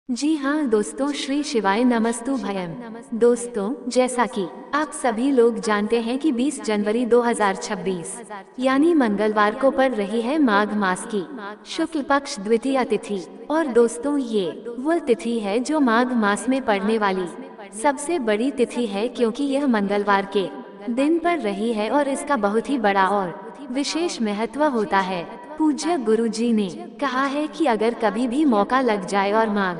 जी हाँ दोस्तों, श्री शिवाय नमस्तु भयम। दोस्तों, जैसा कि आप सभी लोग जानते हैं कि 20 जनवरी 2026 यानी मंगलवार को पड़ रही है माघ मास की शुक्ल पक्ष द्वितीया तिथि। और दोस्तों, ये वह तिथि है जो माघ मास में पड़ने वाली सबसे बड़ी तिथि है, क्योंकि यह मंगलवार के दिन पड़ रही है और इसका बहुत ही बड़ा और विशेष महत्व होता है। पूज्य गुरु जी ने कहा है कि अगर कभी भी मौका लग जाए और माघ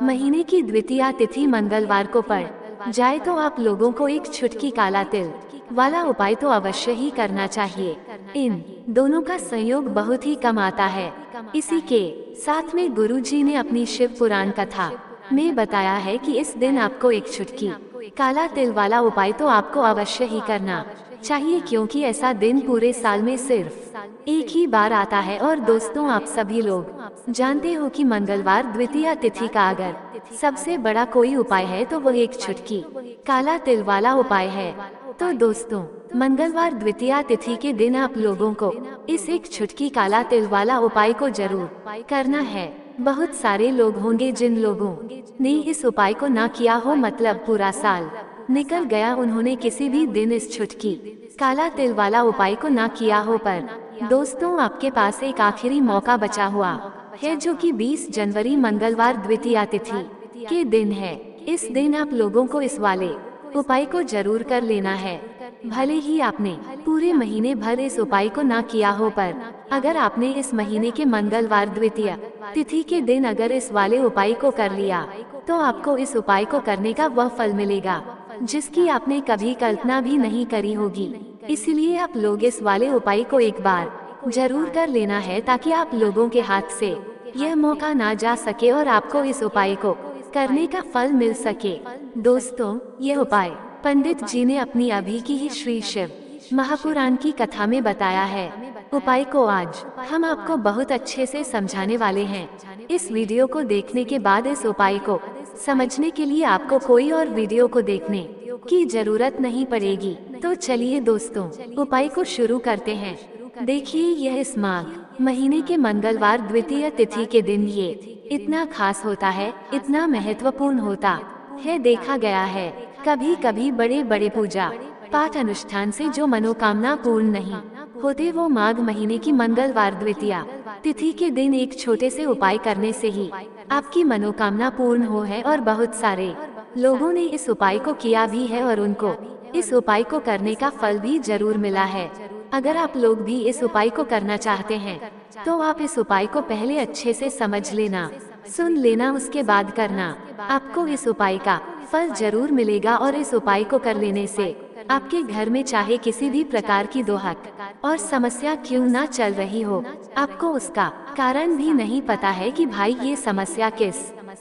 महीने की द्वितीया तिथि मंगलवार को पड़ जाए तो आप लोगों को एक छुटकी काला तिल वाला उपाय तो अवश्य ही करना चाहिए। इन दोनों का संयोग बहुत ही कम आता है। इसी के साथ में गुरु जी ने अपनी शिव पुराण कथा में बताया है कि इस दिन आपको एक छुटकी काला तिल वाला उपाय तो आपको अवश्य ही करना चाहिए, क्योंकि ऐसा दिन पूरे साल में सिर्फ एक ही बार आता है। और दोस्तों, आप सभी लोग जानते हो कि मंगलवार द्वितीया तिथि का अगर सबसे बड़ा कोई उपाय है तो वह एक छुटकी काला तिल वाला उपाय है। तो दोस्तों, मंगलवार द्वितीया तिथि के दिन आप लोगों को इस एक छुटकी काला तिल वाला उपाय को जरूर करना है। बहुत सारे लोग होंगे जिन लोगों ने इस उपाय को ना किया हो, मतलब पूरा साल निकल गया, उन्होंने किसी भी दिन इस छुटकी काला तिल वाला उपाय को ना किया हो। पर दोस्तों, आपके पास एक आखिरी मौका बचा हुआ है, जो कि 20 जनवरी मंगलवार द्वितीया तिथि के दिन है। इस दिन आप लोगों को इस वाले उपाय को जरूर कर लेना है। भले ही आपने पूरे महीने भर इस उपाय को ना किया हो, पर अगर आपने इस महीने के मंगलवार द्वितीया तिथि के दिन अगर इस वाले उपाय को कर लिया तो आपको इस उपाय को करने का वह फल मिलेगा जिसकी आपने कभी कल्पना भी नहीं करी होगी। इसलिए आप लोग इस वाले उपाय को एक बार जरूर कर लेना है, ताकि आप लोगों के हाथ से यह मौका ना जा सके और आपको इस उपाय को करने का फल मिल सके। दोस्तों, यह उपाय पंडित जी ने अपनी अभी की ही श्री शिव महापुराण की कथा में बताया है। उपाय को आज हम आपको बहुत अच्छे से समझाने वाले हैं। इस वीडियो को देखने के बाद इस उपाय को समझने के लिए आपको कोई और वीडियो को देखने की जरूरत नहीं पड़ेगी। तो चलिए दोस्तों, उपाय को शुरू करते हैं। देखिए, यह इस माघ महीने के मंगलवार द्वितीय तिथि के दिन ये इतना खास होता है, इतना महत्वपूर्ण होता है। देखा गया है कभी कभी बड़े बड़े पूजा पाठ अनुष्ठान से जो मनोकामना पूर्ण नहीं होते, वो माघ महीने की मंगलवार द्वितीया तिथि के दिन एक छोटे से उपाय करने से ही आपकी मनोकामना पूर्ण हो है। और बहुत सारे लोगों ने इस उपाय को किया भी है और उनको इस उपाय को करने का फल भी जरूर मिला है। अगर आप लोग भी इस उपाय को करना चाहते हैं तो आप इस उपाय को पहले अच्छे से समझ लेना, सुन लेना, उसके बाद करना। आपको इस उपाय का फल जरूर मिलेगा। और इस उपाय को कर लेने से आपके घर में चाहे किसी भी प्रकार की दोहक और समस्या क्यों ना चल रही हो, आपको उसका कारण भी नहीं पता है कि भाई ये समस्या किस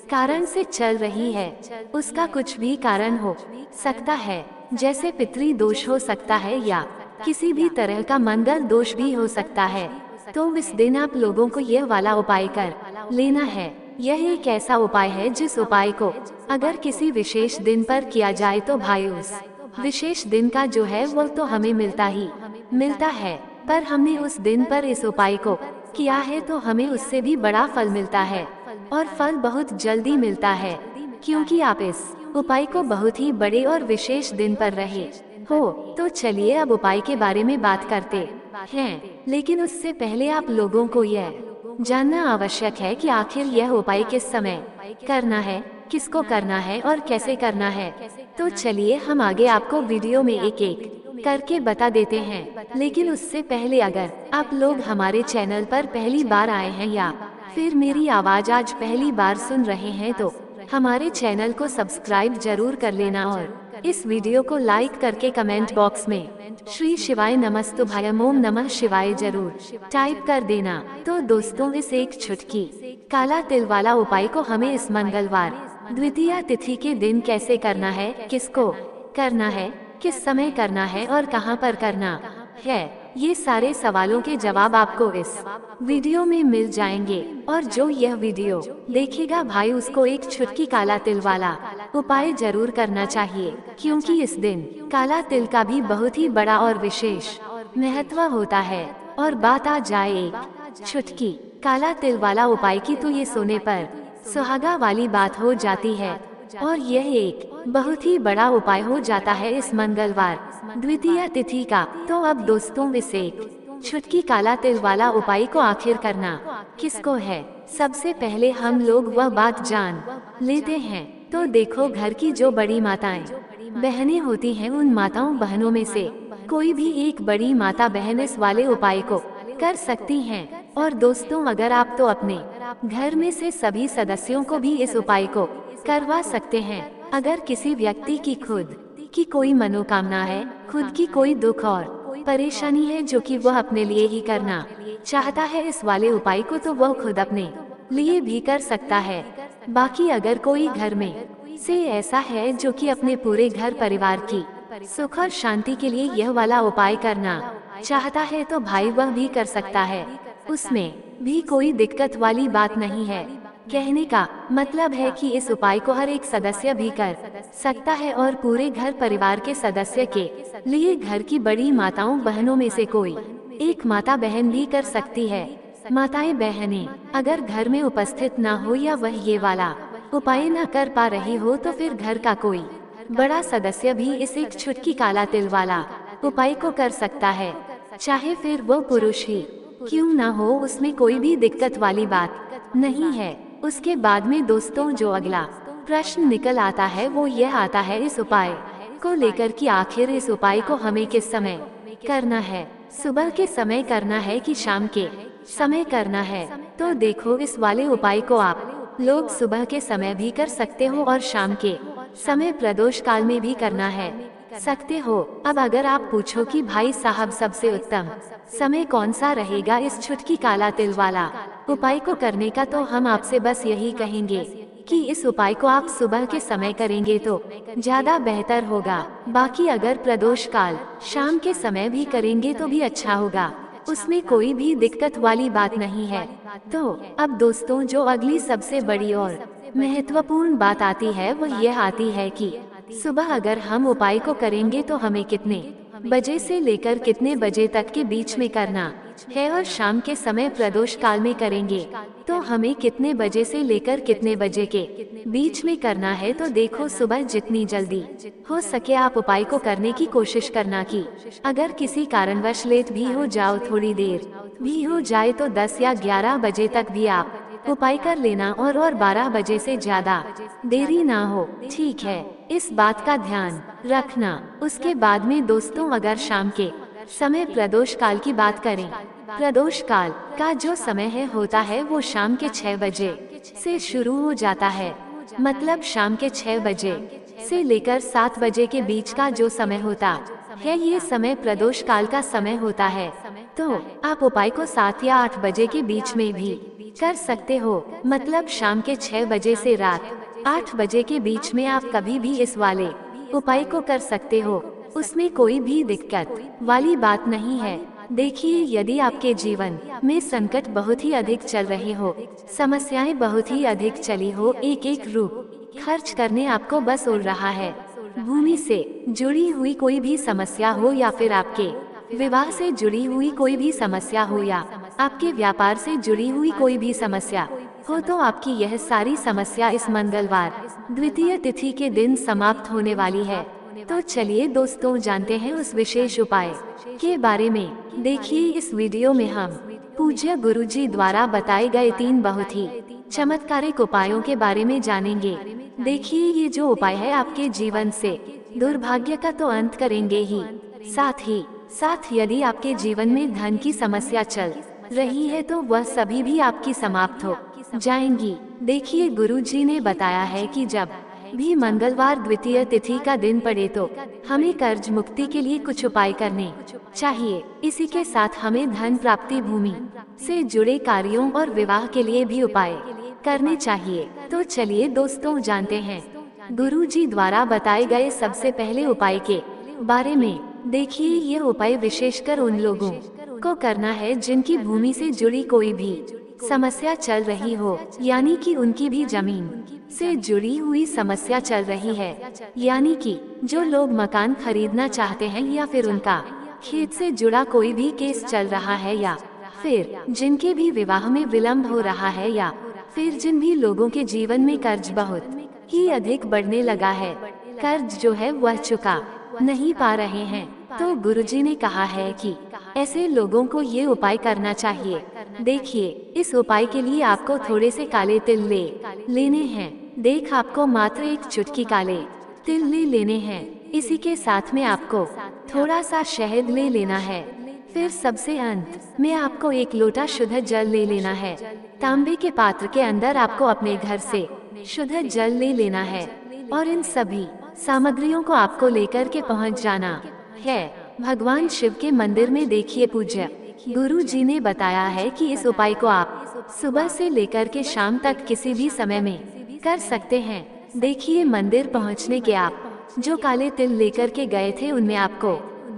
कारण से चल रही है। उसका कुछ भी कारण हो सकता है, जैसे पितृ दोष हो सकता है या किसी भी तरह का मंगल दोष भी हो सकता है। तो इस दिन आप लोगों को यह वाला उपाय कर लेना है। यह एक ऐसा उपाय है जिस उपाय को अगर किसी विशेष दिन पर किया जाए तो भाई उस विशेष दिन का जो है वो तो हमें मिलता ही मिलता है। पर हमने उस दिन पर इस उपाय को किया है तो हमें उससे भी बड़ा फल मिलता है, और फल बहुत जल्दी मिलता है, क्योंकि आप इस उपाय को बहुत ही बड़े और विशेष दिन पर रहे हो। तो चलिए अब उपाय के बारे में बात करते हैं, लेकिन उससे पहले आप लोगों को यह जानना आवश्यक है कि आखिर यह उपाय किस समय करना है, किसको करना है और कैसे करना है। तो चलिए हम आगे आपको वीडियो में एक एक करके बता देते हैं। लेकिन उससे पहले अगर आप लोग हमारे चैनल पर पहली बार आए हैं या फिर मेरी आवाज आज पहली बार सुन रहे हैं, तो हमारे चैनल को सब्सक्राइब जरूर कर लेना और इस वीडियो को लाइक करके कमेंट बॉक्स में श्री शिवाय नमस्तुभ्यम ओम नमः शिवाय जरूर टाइप कर देना। तो दोस्तों, इस एक छुटकी काला तिल वाला उपाय को हमें इस मंगलवार द्वितीया तिथि के दिन कैसे करना है, किसको करना है, किस समय करना है और कहां पर करना है, ये सारे सवालों के जवाब आपको इस वीडियो में मिल जाएंगे। और जो यह वीडियो देखेगा भाई, उसको एक छुटकी काला तिल वाला उपाय जरूर करना चाहिए, क्योंकि इस दिन काला तिल का भी बहुत ही बड़ा और विशेष महत्व होता है। और बात आ जाए एक छुटकी काला तिल वाला उपाय की, तो ये सोने पर सुहागा वाली बात हो जाती है और यह एक बहुत ही बड़ा उपाय हो जाता है इस मंगलवार द्वितीय तिथि का। तो अब दोस्तों, इस एक छुटकी काला तिल वाला उपाय को आखिर करना किसको है, सबसे पहले हम लोग वह बात जान लेते हैं। तो देखो, घर की जो बड़ी माताएं बहनें होती हैं, उन माताओं बहनों में से कोई भी एक बड़ी माता बहन इस वाले उपाय को कर सकती हैं। और दोस्तों, अगर आप तो अपने घर में से सभी सदस्यों को भी इस उपाय को करवा सकते हैं। अगर किसी व्यक्ति की खुद की कोई मनोकामना है, खुद की कोई दुख और परेशानी है जो कि वह अपने लिए ही करना चाहता है इस वाले उपाय को, तो वह खुद अपने लिए भी कर सकता है। बाकी अगर कोई घर में से ऐसा है जो कि अपने पूरे घर परिवार की सुख और शांति के लिए यह वाला उपाय करना चाहता है, तो भाई वह भी कर सकता है, उसमें भी कोई दिक्कत वाली बात नहीं है। कहने का मतलब है कि इस उपाय को हर एक सदस्य भी कर सकता है और पूरे घर परिवार के सदस्य के लिए घर की बड़ी माताओं बहनों में से कोई एक माता बहन भी कर सकती है। माताएं बहनें अगर घर में उपस्थित ना हो या वह ये वाला उपाय न कर पा रही हो, तो फिर घर का कोई बड़ा सदस्य भी इस एक छुटकी काला तिल वाला उपाय को कर सकता है, चाहे फिर वो पुरुष ही क्यों ना हो, उसमें कोई भी दिक्कत वाली बात नहीं है। उसके बाद में दोस्तों, जो अगला प्रश्न निकल आता है वो यह आता है इस उपाय को लेकर कि आखिर इस उपाय को हमें किस समय करना है, सुबह के समय करना है कि शाम के समय करना है। तो देखो, इस वाले उपाय को आप लोग सुबह के समय भी कर सकते हो और शाम के समय प्रदोष काल में भी करना है सकते हो। अब अगर आप पूछो कि भाई साहब सबसे उत्तम समय कौन सा रहेगा इस छुटकी काला तिल वाला उपाय को करने का, तो हम आपसे बस यही कहेंगे कि इस उपाय को आप सुबह के समय करेंगे तो ज्यादा बेहतर होगा। बाकी अगर प्रदोष काल शाम के समय भी करेंगे तो भी अच्छा होगा, उसमें कोई भी दिक्कत वाली बात नहीं है। तो अब दोस्तों, जो अगली सबसे बड़ी और महत्वपूर्ण बात आती है वो यह आती है कि सुबह अगर हम उपाय को करेंगे तो हमें कितने बजे से लेकर कितने बजे तक के बीच में करना है, और शाम के समय प्रदोष काल में करेंगे तो हमें कितने बजे से लेकर कितने बजे के बीच में करना है। तो देखो, सुबह जितनी जल्दी हो सके आप उपाय को करने की कोशिश करना कि अगर किसी कारणवश लेट भी हो जाओ, थोड़ी देर भी हो जाए, तो 10 या 11 बजे तक भी आप उपाय कर लेना और 12 बजे से ज्यादा देरी ना हो, ठीक है, इस बात का ध्यान रखना। उसके बाद में दोस्तों, अगर शाम के समय प्रदोष काल की बात करें, प्रदोष काल का जो समय है होता है वो शाम के 6 बजे से शुरू हो जाता है। मतलब शाम के 6 बजे से लेकर 7 बजे के बीच का जो समय होता है, ये समय प्रदोष काल का समय होता है। तो आप उपाय को 7 या 8 बजे के बीच में भी कर सकते हो। मतलब शाम के 6 बजे से रात 8 बजे के बीच में आप कभी भी इस वाले उपाय को कर सकते हो, उसमें कोई भी दिक्कत वाली बात नहीं है। देखिए, यदि आपके जीवन में संकट बहुत ही अधिक चल रहे हो, समस्याएं बहुत ही अधिक चली हो, एक एक रूप खर्च करने आपको बस उड़ रहा है, भूमि से जुड़ी हुई कोई भी समस्या हो या फिर आपके विवाह से जुड़ी हुई कोई भी समस्या हो या आपके व्यापार से जुड़ी हुई कोई भी समस्या हो, तो आपकी यह सारी समस्या इस मंगलवार द्वितीय तिथि के दिन समाप्त होने वाली है। तो चलिए दोस्तों, जानते हैं उस विशेष उपाय के बारे में। देखिए, इस वीडियो में हम पूज्य गुरुजी द्वारा बताए गए 3 बहुत ही चमत्कारिक उपायों के बारे में जानेंगे। देखिए, ये जो उपाय है आपके जीवन से दुर्भाग्य का तो अंत करेंगे ही साथ यदि आपके जीवन में धन की समस्या चल रही है तो वह सभी भी आपकी समाप्त हो जाएंगी। देखिए, गुरुजी ने बताया है कि जब भी मंगलवार द्वितीय तिथि का दिन पड़े तो हमें कर्ज मुक्ति के लिए कुछ उपाय करने चाहिए। इसी के साथ हमें धन प्राप्ति, भूमि से जुड़े कार्यों और विवाह के लिए भी उपाय करने चाहिए। तो चलिए दोस्तों, जानते हैं गुरुजी द्वारा बताए गए सबसे पहले उपाय के बारे में। देखिए, ये उपाय विशेषकर उन लोगों को करना है जिनकी भूमि से जुड़ी कोई भी समस्या चल रही हो, यानी कि उनकी भी जमीन से जुड़ी हुई समस्या चल रही है, यानी कि जो लोग मकान खरीदना चाहते हैं या फिर उनका खेत से जुड़ा कोई भी केस चल रहा है, या फिर जिनके भी विवाह में विलंब हो रहा है, या फिर जिन भी लोगों के जीवन में कर्ज बहुत ही अधिक बढ़ने लगा है, कर्ज जो है वह चुका नहीं पा रहे हैं, तो गुरुजी ने कहा है कि ऐसे लोगों को ये उपाय करना चाहिए। देखिए, इस उपाय के लिए आपको थोड़े से काले तिल लेने हैं। देख, आपको मात्र एक चुटकी काले तिल लेने हैं। इसी के साथ में आपको थोड़ा सा शहद ले लेना है। फिर सबसे अंत में आपको एक लोटा शुद्ध जल ले लेना है। तांबे के पात्र के अंदर आपको अपने घर से शुद्ध जल ले लेना है और इन सभी सामग्रियों को आपको लेकर के पहुंच जाना है भगवान शिव के मंदिर में। देखिए, पूज्य गुरु जी ने बताया है कि इस उपाय को आप सुबह से लेकर के शाम तक किसी भी समय में कर सकते हैं। देखिए, मंदिर पहुंचने के आप जो काले तिल लेकर के गए थे उनमें आपको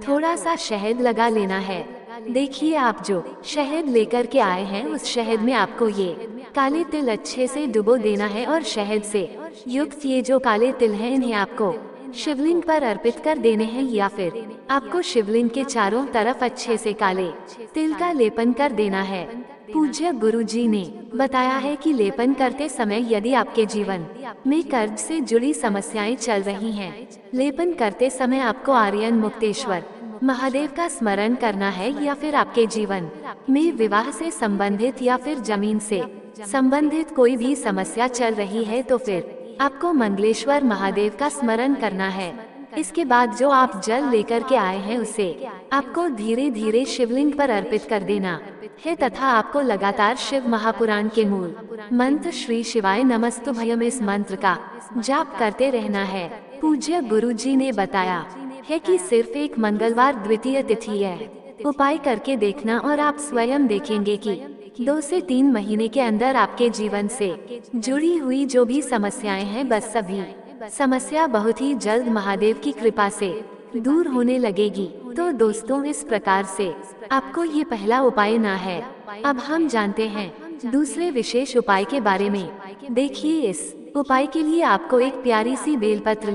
थोड़ा सा शहद लगा लेना है। देखिए, आप जो शहद लेकर के आए हैं उस शहद में आपको ये काले तिल अच्छे से डुबो देना है और शहद से युक्त ये जो काले तिल हैं इन्हें आपको शिवलिंग पर अर्पित कर देने हैं, या फिर आपको शिवलिंग के चारों तरफ अच्छे से काले तिल का लेपन कर देना है। पूज्य गुरु जी ने बताया है कि लेपन करते समय यदि आपके जीवन में कर्ज से जुड़ी समस्याएं चल रही हैं, लेपन करते समय आपको आर्यन मुक्तेश्वर महादेव का स्मरण करना है, या फिर आपके जीवन में विवाह से संबंधित या फिर जमीन से संबंधित कोई भी समस्या चल रही है तो फिर आपको मंगलेश्वर महादेव का स्मरण करना है। इसके बाद जो आप जल लेकर के आए हैं उसे आपको धीरे धीरे शिवलिंग पर अर्पित कर देना है तथा आपको लगातार शिव महापुराण के मूल मंत्र श्री शिवाय नमस्तुभयम इस मंत्र का जाप करते रहना है। पूज्य गुरु जी ने बताया है कि सिर्फ एक मंगलवार द्वितीय तिथि है, उपाय करके देखना और आप स्वयं देखेंगे कि 2 से 3 महीने के अंदर आपके जीवन से जुड़ी हुई जो भी समस्याएं हैं बस सभी समस्या बहुत ही जल्द महादेव की कृपा से दूर होने लगेगी। तो दोस्तों, इस प्रकार से आपको ये पहला उपाय ना है। अब हम जानते हैं दूसरे विशेष उपाय के बारे में। देखिए, इस उपाय के लिए आपको एक प्यारी सी बेलपत्र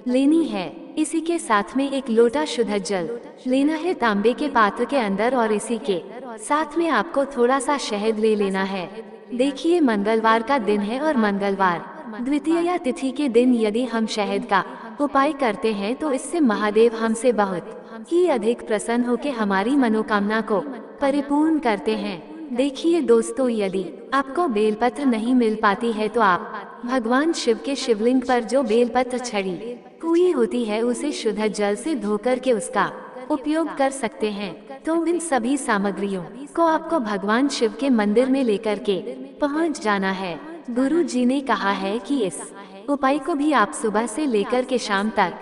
लेनी है। इसी के साथ में एक लोटा शुद्ध जल लेना है तांबे के पात्र के अंदर और इसी के साथ में आपको थोड़ा सा शहद ले लेना है। देखिए, मंगलवार का दिन है और मंगलवार द्वितीय तिथि के दिन यदि हम शहद का उपाय करते हैं तो इससे महादेव हमसे बहुत ही अधिक प्रसन्न होकर हमारी मनोकामना को परिपूर्ण करते हैं। देखिए दोस्तों, यदि आपको बेलपत्र नहीं मिल पाती है तो आप भगवान शिव के शिवलिंग पर जो बेलपत्र छड़ी हुई होती है उसे शुद्ध जल से धोकर के उसका उपयोग कर सकते हैं। तो इन सभी सामग्रियों को आपको भगवान शिव के मंदिर में लेकर के पहुंच जाना है। गुरु जी ने कहा है कि इस उपाय को भी आप सुबह से लेकर के शाम तक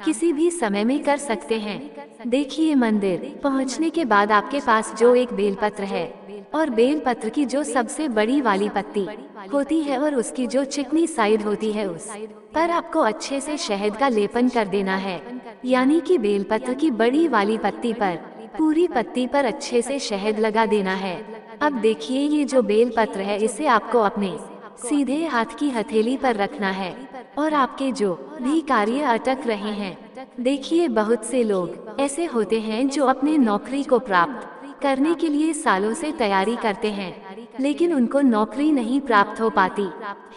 किसी भी समय में कर सकते हैं। देखिए, मंदिर पहुंचने के बाद आपके पास जो एक बेलपत्र है और बेलपत्र की जो सबसे बड़ी वाली पत्ती होती है और उसकी जो चिकनी साइड होती है उस पर आपको अच्छे से शहद का लेपन कर देना है। यानी कि बेलपत्र की बड़ी वाली पत्ती पर पूरी पत्ती पर अच्छे से शहद लगा देना है। अब देखिए, ये जो बेलपत्र है इसे आपको अपने सीधे हाथ की हथेली पर रखना है और आपके जो भी कार्य अटक रहे हैं, देखिए बहुत से लोग ऐसे होते हैं जो अपने नौकरी को प्राप्त करने के लिए सालों से तैयारी करते हैं लेकिन उनको नौकरी नहीं प्राप्त हो पाती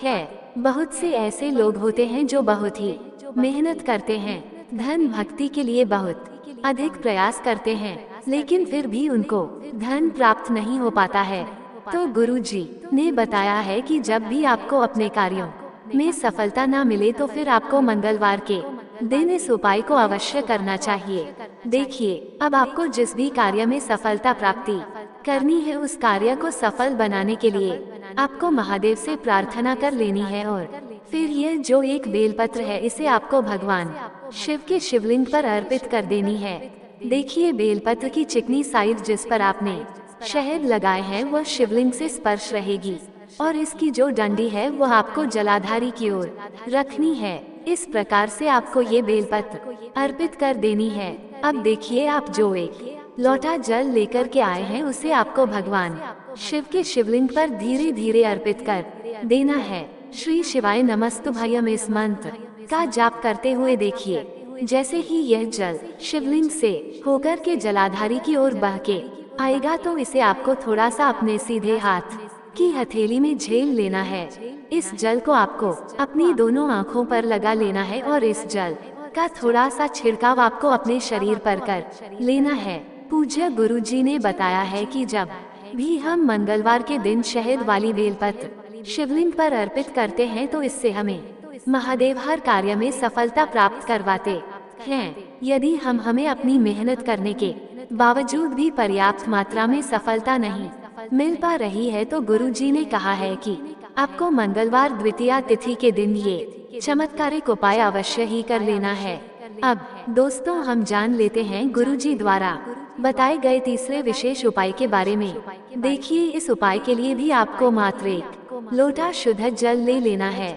है। बहुत से ऐसे लोग होते हैं जो बहुत ही मेहनत करते हैं, धन भक्ति के लिए बहुत अधिक प्रयास करते हैं लेकिन फिर भी उनको धन प्राप्त नहीं हो पाता है। तो गुरुजी ने बताया है कि जब भी आपको अपने कार्यों में सफलता ना मिले तो फिर आपको मंगलवार के दिन इस उपाय को अवश्य करना चाहिए। देखिए, अब आपको जिस भी कार्य में सफलता प्राप्ति करनी है उस कार्य को सफल बनाने के लिए आपको महादेव से प्रार्थना कर लेनी है और फिर यह जो एक बेलपत्र है इसे आपको भगवान शिव के शिवलिंग पर अर्पित कर देनी है। देखिए, बेलपत्र की चिकनी साइड जिस पर आपने शहद लगाए हैं वह शिवलिंग से स्पर्श रहेगी और इसकी जो डंडी है वह आपको जलाधारी की ओर रखनी है। इस प्रकार से आपको ये बेलपत्र अर्पित कर देनी है। अब देखिए, आप जो एक लोटा जल लेकर के आए हैं उसे आपको भगवान शिव के शिवलिंग पर धीरे धीरे अर्पित कर देना है। श्री शिवाय नमस्तुभयम इस मंत्र का जाप करते हुए देखिए, जैसे ही यह जल शिवलिंग से होकर के जलाधारी की ओर बह के आएगा तो इसे आपको थोड़ा सा अपने सीधे हाथ की हथेली में झेल लेना है। इस जल को आपको अपनी दोनों आँखों पर लगा लेना है और इस जल का थोड़ा सा छिड़काव आपको अपने शरीर पर कर लेना है। पूज्य गुरुजी ने बताया है कि जब भी हम मंगलवार के दिन शहद वाली बेलपत्र शिवलिंग पर अर्पित करते हैं तो इससे हमें महादेव हर कार्य में सफलता प्राप्त करवाते हैं। यदि हमें अपनी मेहनत करने के बावजूद भी पर्याप्त मात्रा में सफलता नहीं मिल पा रही है तो गुरुजी ने कहा है कि आपको मंगलवार द्वितीया तिथि के दिन ये चमत्कारिक उपाय अवश्य ही कर लेना है। अब दोस्तों हम जान लेते हैं गुरुजी द्वारा बताए गए तीसरे विशेष उपाय के बारे में। देखिए, इस उपाय के लिए भी आपको मात्र एक लोटा शुद्ध जल ले लेना है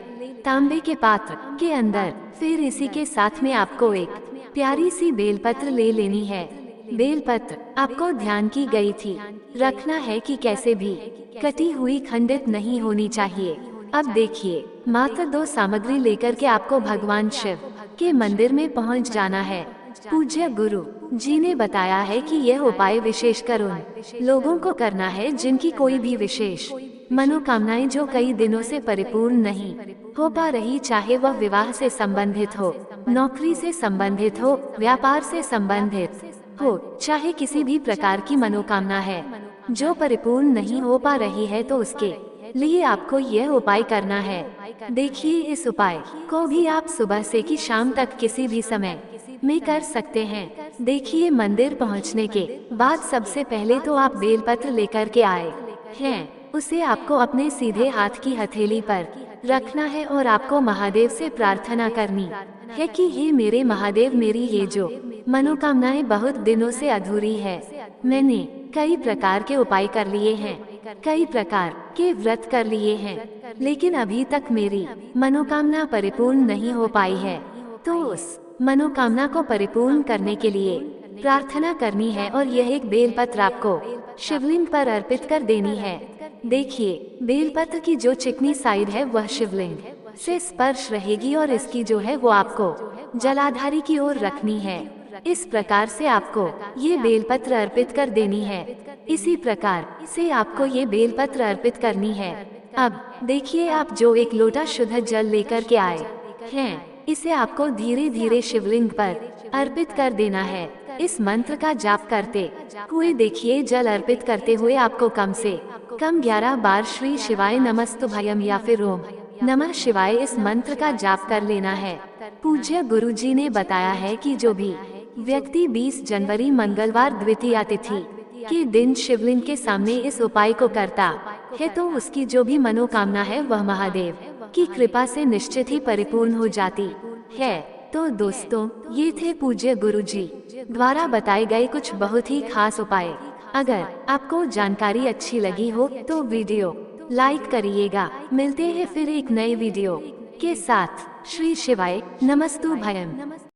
तांबे के पात्र के अंदर। फिर इसी के साथ में आपको एक प्यारी सी बेलपत्र ले लेनी है। बेलपत्र आपको ध्यान की गई थी रखना है कि कैसे भी कटी हुई खंडित नहीं होनी चाहिए। अब देखिए, मात्र 2 सामग्री लेकर के आपको भगवान शिव के मंदिर में पहुंच जाना है। पूज्य गुरु जी ने बताया है कि यह उपाय विशेषकर उन लोगों को करना है जिनकी कोई भी विशेष मनोकामनाएं जो कई दिनों से परिपूर्ण नहीं हो पा रही, चाहे वह विवाह से संबंधित हो, नौकरी से संबंधित हो, व्यापार से संबंधित हो, चाहे किसी भी प्रकार की मनोकामना है जो परिपूर्ण नहीं हो पा रही है तो उसके लिए आपको यह उपाय करना है। देखिए, इस उपाय को भी आप सुबह से कि शाम तक किसी भी समय में कर सकते हैं। देखिए, मंदिर पहुंचने के बाद सबसे पहले तो आप बेलपत्र लेकर के आए हैं, उसे आपको अपने सीधे हाथ की हथेली पर रखना है और आपको महादेव से प्रार्थना करनी है कि हे मेरे महादेव, मेरी ये जो मनोकामनाएं बहुत दिनों से अधूरी है, मैंने कई प्रकार के उपाय कर लिए हैं, कई प्रकार के व्रत कर लिए हैं, लेकिन अभी तक मेरी मनोकामना परिपूर्ण नहीं हो पाई है। तो उस मनोकामना को परिपूर्ण करने के लिए प्रार्थना करनी है और यह एक बेलपत्र आपको शिवलिंग पर अर्पित कर देनी है। देखिए, बेलपत्र की जो चिकनी साइड है वह शिवलिंग से स्पर्श रहेगी और इसकी जो है वो आपको जलाधारी की ओर रखनी है। इस प्रकार से आपको ये बेलपत्र अर्पित कर देनी है। इसी प्रकार से आपको ये बेलपत्र अर्पित करनी है। अब देखिए, आप जो एक लोटा शुद्ध जल लेकर के आए हैं, इसे आपको धीरे धीरे शिवलिंग पर अर्पित कर देना है। इस मंत्र का जाप करते हुए देखिए, जल अर्पित करते हुए आपको कम से कम 11 बार श्री शिवाय नमस्तुभयम या फिर ओम नमः शिवाय इस मंत्र का जाप कर लेना है। पूज्य गुरुजी ने बताया है कि जो भी व्यक्ति 20 जनवरी मंगलवार द्वितीया तिथि के दिन शिवलिंग के सामने इस उपाय को करता है तो उसकी जो भी मनोकामना है वह महादेव की कृपा से निश्चित ही परिपूर्ण हो जाती है। तो दोस्तों, ये थे पूज्य गुरुजी द्वारा बताए गए कुछ बहुत ही खास उपाय। अगर आपको जानकारी अच्छी लगी हो तो वीडियो लाइक करिएगा। मिलते हैं फिर एक नए वीडियो के साथ। श्री शिवाय नमस्तुभयम।